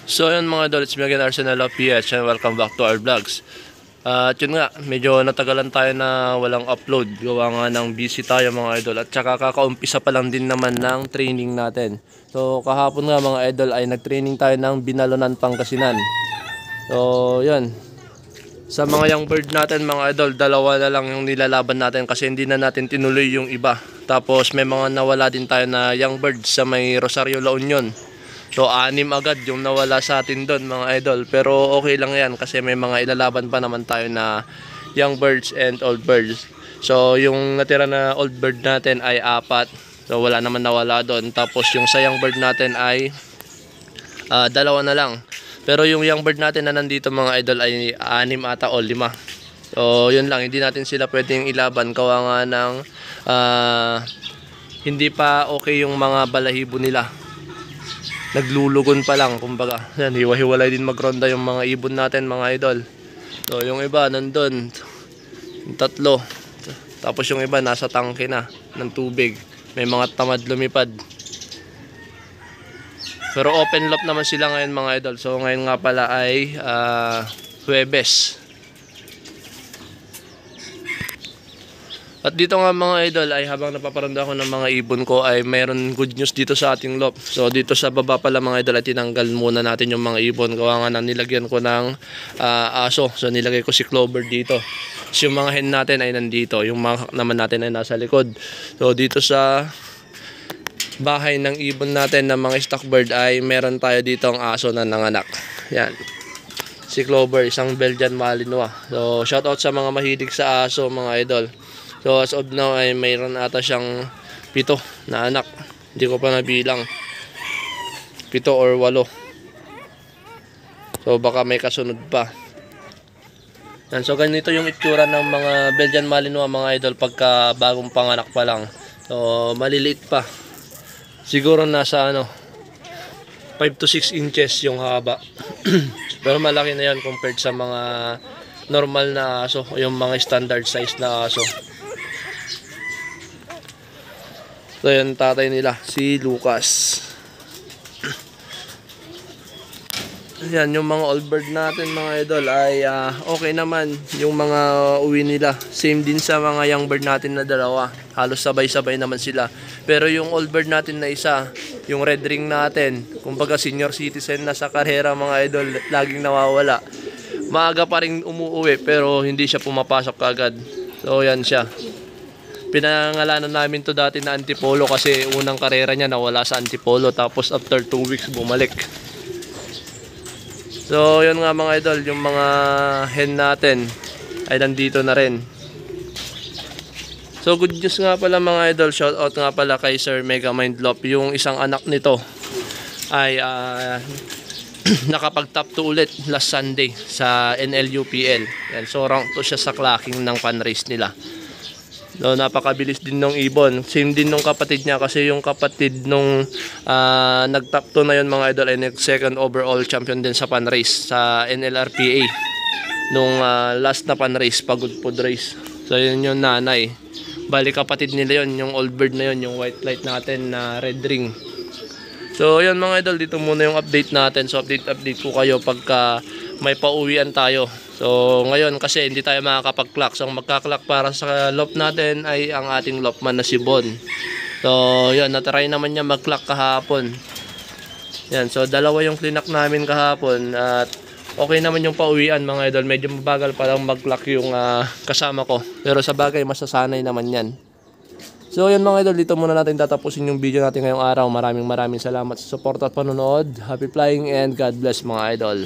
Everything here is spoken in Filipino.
So yun mga idol, it's me again, Arsenal of PH, and welcome back to our vlogs. At yun nga, medyo natagalan tayo na walang upload. Gawa nga ng busy tayo mga idol. At saka kakaumpisa pa lang din naman ng training natin. So kahapon nga mga idol ay nag-training tayo ng Binalonan, Pangasinan. So yun, sa mga young bird natin mga idol, dalawa na lang yung nilalaban natin kasi hindi na natin tinuloy yung iba. Tapos may mga nawala din tayo na young bird sa may Rosario, La Union. So 6 agad yung nawala sa atin doon mga idol. Pero okay lang yan kasi may mga ilalaban pa naman tayo na young birds and old birds. So yung natira na old bird natin ay 4. So wala naman nawala doon. Tapos yung sa young bird natin ay 2 na lang. Pero yung young bird natin na nandito mga idol ay 6 ata o 5. So yun lang, hindi natin sila pwedeng ilaban. Kawa nga ng hindi pa okay yung mga balahibo nila. Naglulugon pa lang kumbaga. Yan, hiwa-hiwalay din magronda yung mga ibon natin mga idol. So yung iba nandun, yung 3. Tapos yung iba nasa tangke na ng tubig. May mga tamad lumipad. Pero open loft naman sila ngayon mga idol. So ngayon nga pala ay Huwebes. At dito nga mga idol ay habang napaparanda ako ng mga ibon ko ay mayroon good news dito sa ating loft. So dito sa baba pala mga idol ay tinanggal muna natin yung mga ibon. Gawa nga na nilagyan ko ng aso. So nilagay ko si Clover dito. So yung mga hen natin ay nandito. Yung mga naman natin ay nasa likod. So dito sa bahay ng ibon natin ng mga stock bird ay meron tayo dito ang aso na nanganak. Yan. Si Clover, isang Belgian Malinois. So shoutout sa mga mahilig sa aso mga idol. So as of now ay mayroon ata siyang 7 na anak. Hindi ko pa nabilang. 7 or 8. So baka may kasunod pa. Yan, so ganito yung itsura ng mga Belgian Malinois mga idol pagka bagong panganak pa lang. So maliliit pa. Siguro nasa 5 to 6 inches yung haba. Pero malaki na yan compared sa mga normal na aso, yung mga standard size na aso. So yan tatay nila, si Lucas. Yan, yung mga old bird natin mga idol ay okay naman yung mga uwi nila. Same din sa mga young bird natin na 2. Halos sabay-sabay naman sila. Pero yung old bird natin na isa, yung red ring natin, kumbaga senior citizen na sa karera mga idol, laging nawawala. Maaga pa rin umuwi pero hindi siya pumapasok kagad. So yan siya. Pinangalanan namin to dati na Antipolo kasi unang karera niya nawala sa Antipolo. Tapos after 2 weeks bumalik. So yun nga mga idol, yung mga hen natin ay nandito na rin. So good news nga pala mga idol, shoutout nga pala kay Sir Mega Mindlop. Yung isang anak nito ay nakapag top 2 ulit last Sunday sa NLUPL. Yan, so rank to siya sa clacking ng fan race nila. No, napakabilis din ng ibon. Same din nung kapatid niya kasi yung kapatid nung nag-top 2 na yun mga idol ay nag-2nd overall champion din sa fan race sa NLRPA nung last na fan race, pagod food race. So yun yung nanay. Bali kapatid nila yun, yung old bird na yun, yung white light natin na red ring. So yun mga idol, dito muna yung update natin. So update ko kayo pagka may pauwian tayo. So ngayon kasi hindi tayo makakapag-clock. So ang magka-clock para sa loft natin ay ang ating loftman na si Bon. So yun, natry naman niya mag-clock kahapon. Yan, so 2 yung clinak namin kahapon. At okay naman yung pauwian mga idol. Medyo mabagal pa lang mag-clock yung kasama ko. Pero sa bagay masasanay naman yan. So yan mga idol, dito muna natin tatapusin yung video natin ngayong araw. Maraming salamat sa support at panonood. Happy flying and God bless mga idol.